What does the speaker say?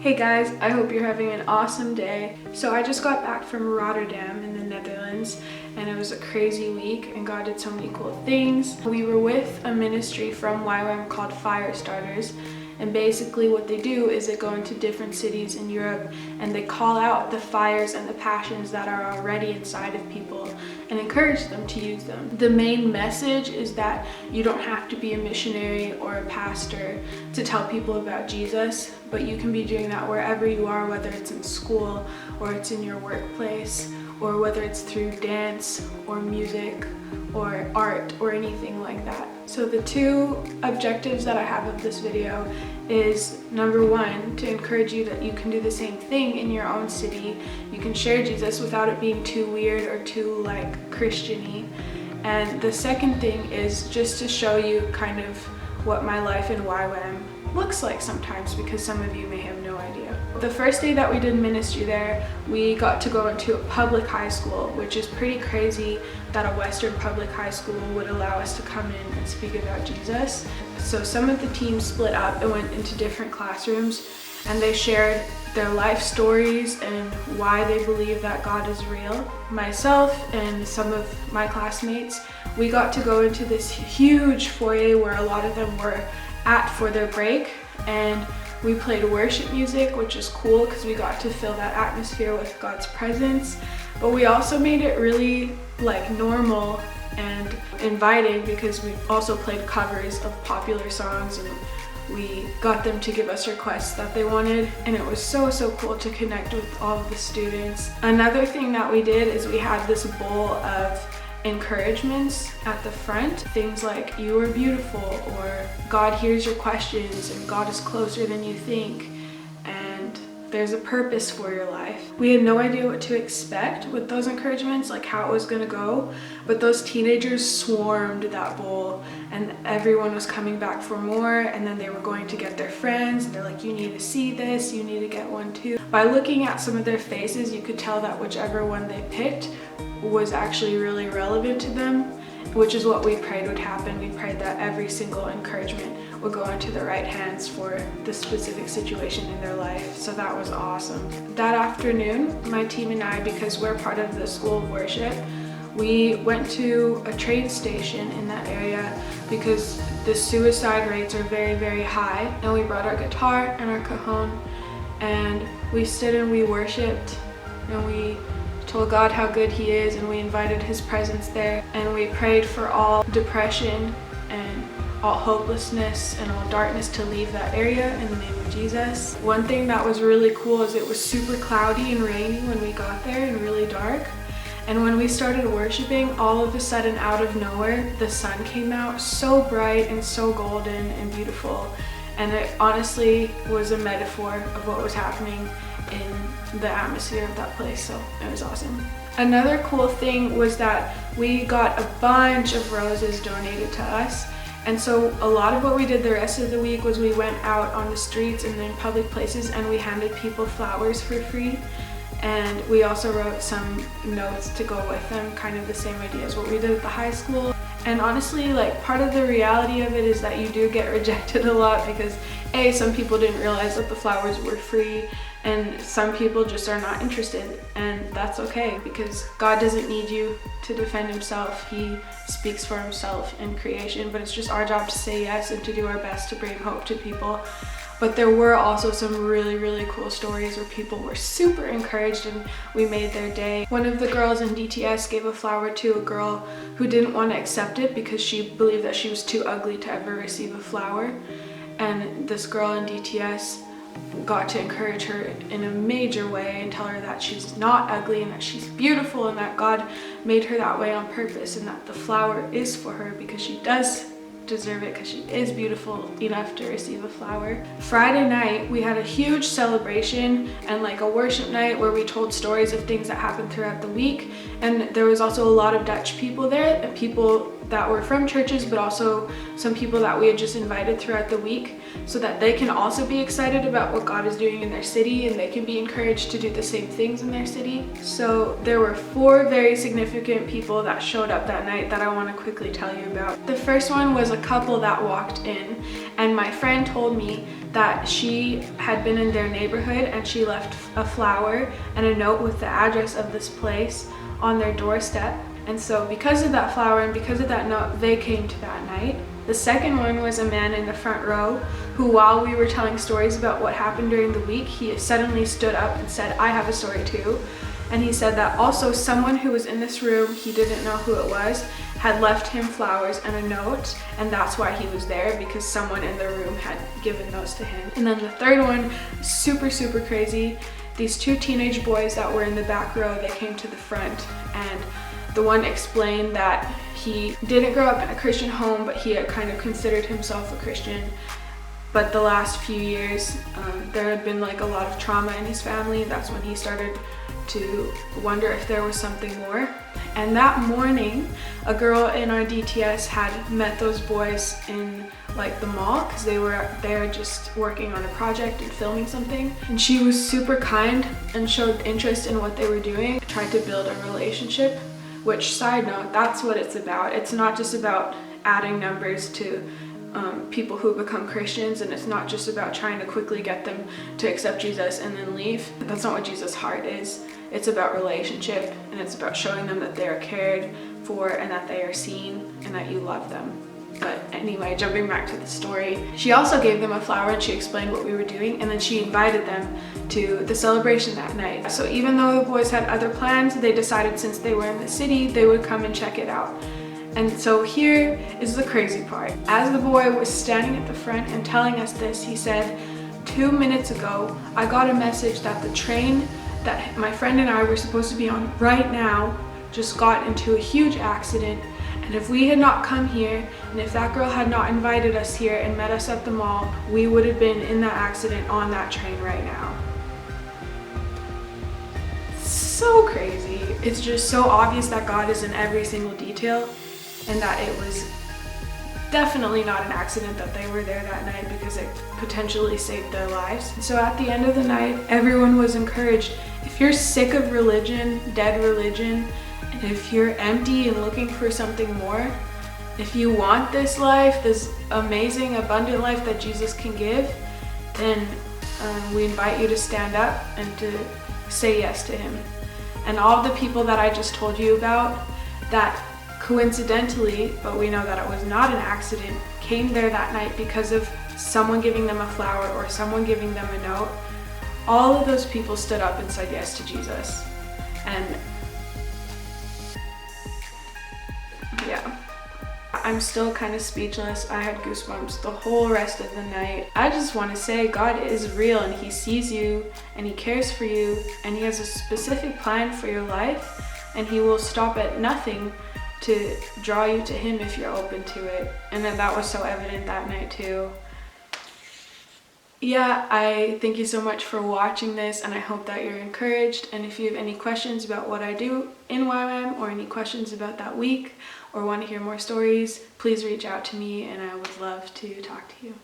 Hey guys, I hope you're having an awesome day. So I just got back from Rotterdam in the Netherlands and it was a crazy week and God did so many cool things. We were with a ministry from YWAM called Fire Starters, and basically what they do is they go into different cities in Europe and they call out the fires and the passions that are already inside of people and encourage them to use them. The main message is that you don't have to be a missionary or a pastor to tell people about Jesus, but you can be doing that wherever you are, whether it's in school or it's in your workplace, or whether it's through dance or music or art or anything like that. So the two objectives that I have of this video is, number one, to encourage you that you can do the same thing in your own city. You can share Jesus without it being too weird or too like Christian-y. And the second thing is just to show you kind of what my life in YWAM looks like sometimes, because some of you may have no idea. The first day that we did ministry there, we got to go into a public high school, which is pretty crazy that a Western public high school would allow us to come in and speak about Jesus. So some of the teams split up and went into different classrooms, and they shared their life stories and why they believe that God is real. Myself and some of my classmates, we got to go into this huge foyer where a lot of them were at for their break, and we played worship music, which is cool because we got to fill that atmosphere with God's presence. But we also made it really like normal and inviting, because we also played covers of popular songs and we got them to give us requests that they wanted, and it was so cool to connect with all of the students. Another thing that we did is we had this bowl of encouragements at the front, things like "you are beautiful" or "God hears your questions" and "God is closer than you think" and "there's a purpose for your life." We had no idea what to expect with those encouragements, like how it was going to go, but those teenagers swarmed that bowl and everyone was coming back for more, and then they were going to get their friends and they're like, "You need to see this, you need to get one too." By looking at some of their faces, you could tell that whichever one they picked was actually really relevant to them, which is what we prayed would happen. We prayed that every single encouragement would go into the right hands for the specific situation in their life. So that was awesome. That afternoon, my team and I, because we're part of the School of Worship, we went to a train station in that area because the suicide rates are very high, and we brought our guitar and our cajon and we stood and we worshiped and we told God how good he is, and we invited his presence there, and we prayed for all depression and all hopelessness and all darkness to leave that area in the name of Jesus. One thing that was really cool is it was super cloudy and rainy when we got there and really dark, and when we started worshiping, all of a sudden out of nowhere the sun came out so bright and so golden and beautiful, and it honestly was a metaphor of what was happening in the atmosphere of that place. So it was awesome. Another cool thing was that we got a bunch of roses donated to us, and so a lot of what we did the rest of the week was we went out on the streets and in public places and we handed people flowers for free, and we also wrote some notes to go with them, kind of the same idea as what we did at the high school. And honestly, like, part of the reality of it is that you do get rejected a lot because some people didn't realize that the flowers were free, and some people just are not interested, and that's okay because God doesn't need you to defend himself. He speaks for himself in creation, but it's just our job to say yes and to do our best to bring hope to people. But there were also some really cool stories where people were super encouraged and we made their day. One of the girls in DTS gave a flower to a girl who didn't want to accept it because she believed that she was too ugly to ever receive a flower, and this girl in DTS got to encourage her in a major way and tell her that she's not ugly and that she's beautiful and that God made her that way on purpose, and that the flower is for her because she does deserve it, because she is beautiful enough to receive a flower. Friday night we had a huge celebration and like a worship night where we told stories of things that happened throughout the week, and there was also a lot of Dutch people there, and people that were from churches, but also some people that we had just invited throughout the week, so that they can also be excited about what God is doing in their city and they can be encouraged to do the same things in their city. So there were 4 very significant people that showed up that night that I want to quickly tell you about. The first one was a couple that walked in, and my friend told me that she had been in their neighborhood and she left a flower and a note with the address of this place on their doorstep. And so because of that flower and because of that note, they came to that night. The second one was a man in the front row who, while we were telling stories about what happened during the week, he suddenly stood up and said, "I have a story too." And he said that also someone who was in this room, he didn't know who it was, had left him flowers and a note, and that's why he was there, because someone in the room had given those to him. And then the third one, super crazy. These two teenage boys that were in the back row, they came to the front, and the one explained that he didn't grow up in a Christian home, but he had kind of considered himself a Christian. But the last few years, there had been like a lot of trauma in his family. That's when he started to wonder if there was something more. And that morning, a girl in our DTS had met those boys in like the mall because they were there just working on a project and filming something. And she was super kind and showed interest in what they were doing, tried to build a relationship, which, side note, that's what it's about. It's not just about adding numbers to people who become Christians, and it's not just about trying to quickly get them to accept Jesus and then leave. That's not what Jesus' heart is. It's about relationship, and it's about showing them that they are cared for and that they are seen and that you love them. But anyway, jumping back to the story, she also gave them a flower and she explained what we were doing, and then she invited them to the celebration that night. So even though the boys had other plans, they decided since they were in the city, they would come and check it out. And so here is the crazy part. As the boy was standing at the front and telling us this, he said, 2 minutes ago, I got a message that the train that my friend and I were supposed to be on right now just got into a huge accident. And if we had not come here, and if that girl had not invited us here and met us at the mall, we would have been in that accident on that train right now. So crazy. It's just so obvious that God is in every single detail, and that it was definitely not an accident that they were there that night, because it potentially saved their lives. So at the end of the night, everyone was encouraged. If you're sick of religion, dead religion, and if you're empty and looking for something more, if you want this life, this amazing, abundant life that Jesus can give, then we invite you to stand up and to say yes to him. And all of the people that I just told you about, that coincidentally, but we know that it was not an accident, came there that night because of someone giving them a flower or someone giving them a note, all of those people stood up and said yes to Jesus. And yeah, I'm still kind of speechless. I had goosebumps the whole rest of the night. I just want to say God is real, and he sees you and he cares for you, and he has a specific plan for your life, and he will stop at nothing to draw you to him if you're open to it. And then that was so evident that night too. Yeah, I thank you so much for watching this, and I hope that you're encouraged. And if you have any questions about what I do in YWAM, or any questions about that week, or want to hear more stories, please reach out to me and I would love to talk to you.